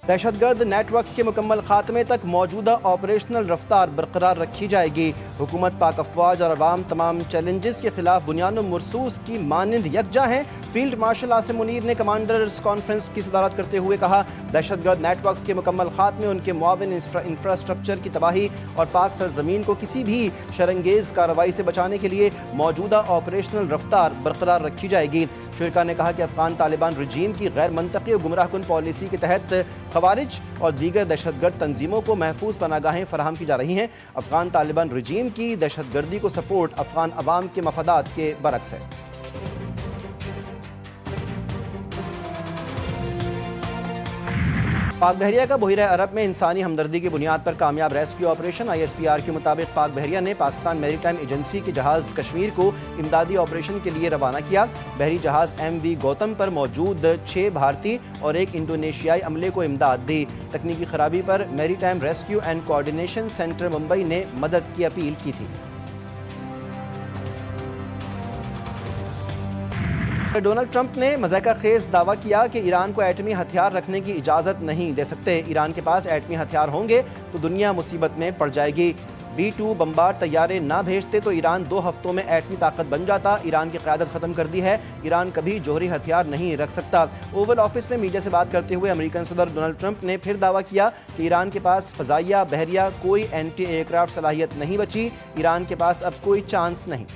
दहशतगर्द networks के मुकम्मल खात्मे तक मौजूदा ऑपरेशनल रफ्तार बरकरार रखी जाएगी। हुकूमत पाक अफवाज और अवाम तमाम चैलेंजेस के खिलाफ बुनियाद मुरसूस की मानंद यकजा हैं। फील्ड मार्शल आसिम मुनीर ने कमांडर्स कॉन्फ्रेंस की सदारत करते हुए कहा, दहशतगर्द नेटवर्क्स के मुकम्मल खात्मे, उनके मुआविन इंफ्रास्ट्रक्चर की तबाही और पाक सरजमीन को किसी भी शरंगेज कार्रवाई से बचाने के लिए मौजूदा ऑपरेशनल रफ्तार बरकरार रखी जाएगी। शुरका ने कहा कि अफगान तालिबान रजीम की गैर मनतकी और गुमराहकुन पॉलिसी के तहत खवारिज और दीगर दहशतगर्द तंजीमों को महफूज पनागाहें फराहम की जा रही हैं। अफगान तालिबान रजीम की दहशतगर्दी को सपोर्ट अफगान अवाम के मफादात के बरक्स है। पाक बहरिया का बहिरा अरब में इंसानी हमदर्दी की बुनियाद पर कामयाब रेस्क्यू ऑपरेशन। ISPR के मुताबिक पाक बहरिया ने पाकिस्तान मैरीटाइम एजेंसी के जहाज़ कश्मीर को इमदादी ऑपरेशन के लिए रवाना किया। बहरी जहाज़ MV गौतम पर मौजूद 6 भारतीय और 1 इंडोनेशियाई अमले को इमदाद दी। तकनीकी खराबी पर maritime rescue and coordination centre Mumbai ने मदद की अपील की थी। डोनाल्ड ट्रंप ने मज़ाक़ा खेज़ दावा किया कि ईरान को एटमी हथियार रखने की इजाज़त नहीं दे सकते। ईरान के पास एटमी हथियार होंगे तो दुनिया मुसीबत में पड़ जाएगी। B-2 बम्बार तैयारे ना भेजते तो ईरान 2 हफ्तों में एटमी ताकत बन जाता। ईरान की क़यादत ख़त्म कर दी है। ईरान कभी जोहरी हथियार नहीं रख सकता। ओवल ऑफिस में मीडिया से बात करते हुए अमेरिकन सदर डोनाल्ड ट्रंप ने फिर दावा किया कि ईरान के पास फ़ज़ाइया बहरिया कोई एंटी एयरक्राफ्ट सलाहियत नहीं बची। ईरान के पास अब कोई चांस नहीं।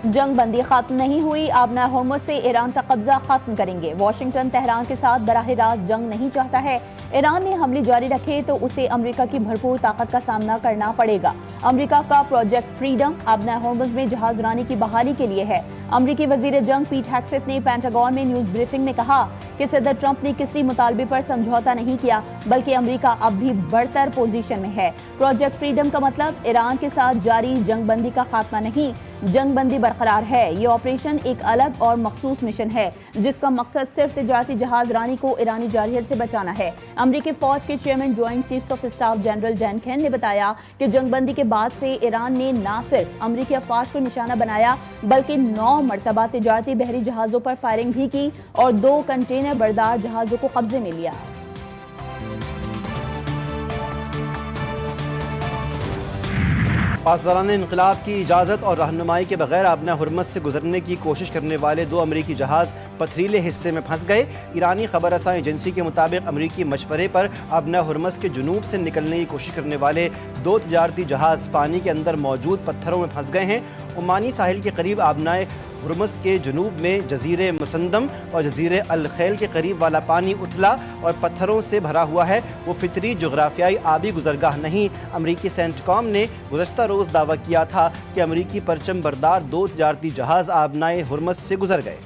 जंग बंदी खत्म नहीं हुई, आबना होर्मुज़ से ईरान का कब्जा खत्म करेंगे। वाशिंगटन तेहरान के साथ बराह रास्त जंग नहीं चाहता है। ईरान ने हमले जारी रखे तो उसे अमेरिका की भरपूर ताकत का सामना करना पड़ेगा। अमेरिका का प्रोजेक्ट फ्रीडम आबना होर्मुज़ में जहाज रानी की बहाली के लिए है। अमेरिकी वजीर जंग पीट हेग्सेथ ने पेंटागन में न्यूज ब्रीफिंग में कहा कि सदर ट्रंप ने किसी मुतालबे पर समझौता नहीं किया, बल्कि अमेरिका अब भी बढ़तर पोजीशन में है। प्रोजेक्ट फ्रीडम का मतलब ईरान के साथ जारी जंग बंदी का खात्मा नहीं, जंग बंदी बरकरार है। ये ऑपरेशन एक अलग और मखसूस मिशन है जिसका मकसद सिर्फ तिजारती जहाज रानी को ईरानी जारहियत से बचाना है। अमेरिकी फौज के chairman joint chiefs of staff general Dan Caine ने बताया कि जंग बंदी के बाद से ईरान ने न सिर्फ अमेरिकी अफवाज को निशाना बनाया, बल्कि 9 मरतबा तिजारती बहरी जहाजों पर फायरिंग भी की और 2 कंटेनर बरदार जहाजों को कब्जे में लिया। पासदारान इनकलाब की इजाज़त और रहनुमाई के बगैर आबना हुर्मुज़ से गुजरने की कोशिश करने वाले 2 अमरीकी जहाज़ पथरीले हिस्से में फंस गए। ईरानी खबर रसां एजेंसी के मुताबिक अमरीकी मशवरे पर आबना हुर्मुज़ के जुनूब से निकलने की कोशिश करने वाले 2 तिजारती जहाज़ पानी के अंदर मौजूद पत्थरों में फंस गए हैं। ओमानी साहिल के करीब आबनाए हुर्मुज़ के जुनूब में जजीरे मुसंदम और जजीरे अल खैल के करीब वाला पानी उथला और पत्थरों से भरा हुआ है। वो फितरी जोग्राफियाई आबी गुजरगाह नहीं। अमरीकी सेंटकॉम ने गुज़श्ता रोज़ दावा किया था कि अमरीकी परचम बरदार 2 तिजारती जहाज़ आबनाए हुर्मुज़ से गुजर गए।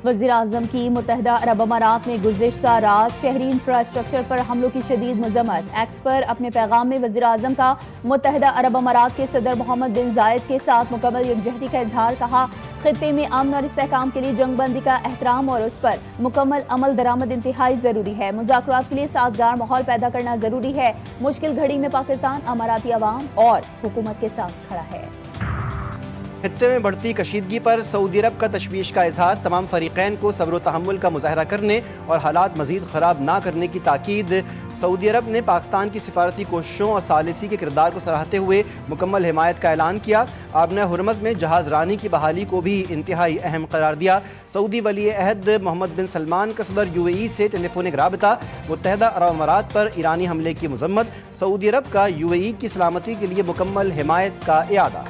वज़ीर आज़म की मुत्तहदा अरब अमारात में गुज़िश्ता रात शहरी इंफ्रास्ट्रक्चर पर हमलों की शदीद मज़म्मत। एक्स पर अपने पैगाम में वज़ीर आज़म का मुत्तहदा अरब अमारात के सदर मोहम्मद बिन जायद के साथ मुकम्मल यकजहती का इजहार। कहा, खित्ते में अमन और इस्तेहकाम के लिए जंग बंदी का एहतराम और उस पर मुकम्मल अमल दरामद इंतहाई ज़रूरी है। मुज़ाकरात के लिए साजगार माहौल पैदा करना ज़रूरी है। मुश्किल घड़ी में पाकिस्तान अमाराती अवाम और हुकूमत के साथ खड़ा है। खित्ते में बढ़ती कशीदगी पर सऊदी अरब का तशवीश का इजहार। तमाम फरीक़ैन को सब्र व तहम्मुल का मुज़ाहरा करने और हालात मज़ीद ख़राब ना करने की ताकीद। सऊदी अरब ने पाकिस्तान की सिफारती कोशिशों और सालिसी के किरदार को सराहते हुए मुकम्मल हिमायत का ऐलान किया। आबना हुर्मुज़ में जहाज़ रानी की बहाली को भी इंतहाई अहम करार दिया। सऊदी वली अहद मोहम्मद बिन सलमान का सदर UAE से टेलीफोनिक राबता। मुत्तहदा अरब अमारात पर ईरानी हमले की मज़म्मत। सऊदी अरब का UAE की सलामती के लिए मुकम्मल हिमायत का इयादा।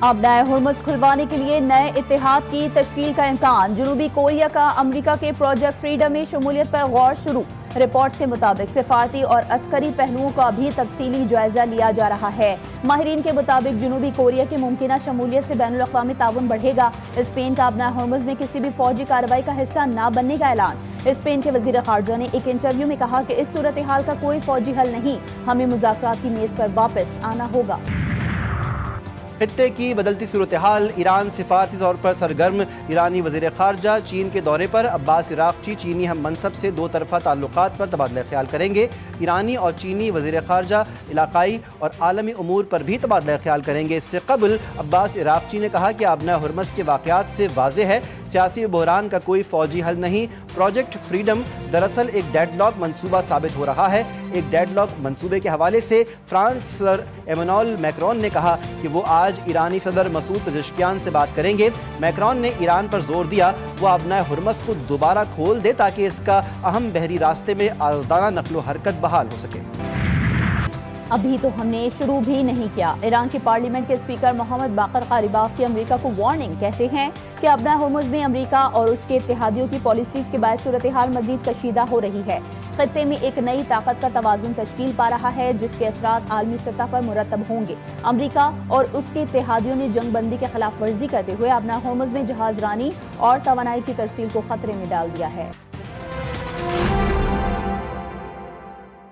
आबनाए हुर्मुज़ खुलवाने के लिए नए इत्तेहाद की तश्कील का इम्कान। जनूबी कोरिया का अमरीका के प्रोजेक्ट फ्रीडम में शमूलियत पर गौर शुरू। रिपोर्ट्स के मुताबिक सिफारती और अस्करी पहलुओं का भी तफसीली जायजा लिया जा रहा है। माहिरीन के मुताबिक जनूबी कोरिया की मुमकिना शमूलियत से बैनुल अक़वामी ताउन बढ़ेगा। स्पेन का आबनाए हुर्मुज़ में किसी भी फौजी कार्रवाई का हिस्सा न बनने का ऐलान। स्पेन के वज़ीर ख़ारजा ने एक इंटरव्यू में कहा कि इस सूरत हाल का कोई फौजी हल नहीं, हमें मुज़ाकरात की मेज़ पर वापस आना होगा। खित्ते की बदलती सूरत हाल, ईरान सिफारती तौर पर सरगर्म, ईरानी वज़ीर ख़ारजा चीन के दौरे पर, अब्बास इराक़ची चीनी हम मनसब से दो तरफ़ा ताल्लुकात पर तबादला ख्याल करेंगे। ईरानी और चीनी वज़ीर ख़ारजा इलाक़ाई और आलमी उमूर पर भी तबादला ख्याल करेंगे। इससे कबल अब्बास इराक़ची ने कहा कि आबना हुर्मुज़ के वाक़यात से वाज़े है सियासी बहरान का कोई फ़ौजी हल नहीं। प्रोजेक्ट फ्रीडम दरअसल एक डेडलॉक मंसूबा साबित हो रहा है। एक डेडलॉक मंसूबे के हवाले से फ्रांस सदर एमेनुएल मैक्रोन ने कहा कि वो आज ईरानी सदर मसूद पेज़ेश्कियान से बात करेंगे। मैक्रोन ने ईरान पर जोर दिया वो आबना हुर्मुज़ को दोबारा खोल दे ताकि इसका अहम बहरी रास्ते में आज़ादाना नक़्लो हरकत बहाल हो सके। अभी तो हमने शुरू भी नहीं किया। ईरान की पार्लियामेंट के स्पीकर मोहम्मद बाकर ग़ालिबाफ की अमेरिका को वार्निंग, कहते हैं कि आबना हुर्मुज़ में अमेरिका और उसके इत्तेहादियों की पॉलिसीज़ के बायस सूरत हाल मजीद कशीदा हो रही है। खित्ते में एक नई ताकत का तवाज़ुन तश्कील पा रहा है जिसके असरात आलमी सतह पर मुरतब होंगे। अमेरिका और उसके इत्तेहादियों ने जंग बंदी के खिलाफ वर्जी करते हुए आबना हुर्मुज़ में जहाज़ रानी और तवानाई की तरसील को खतरे में डाल दिया है।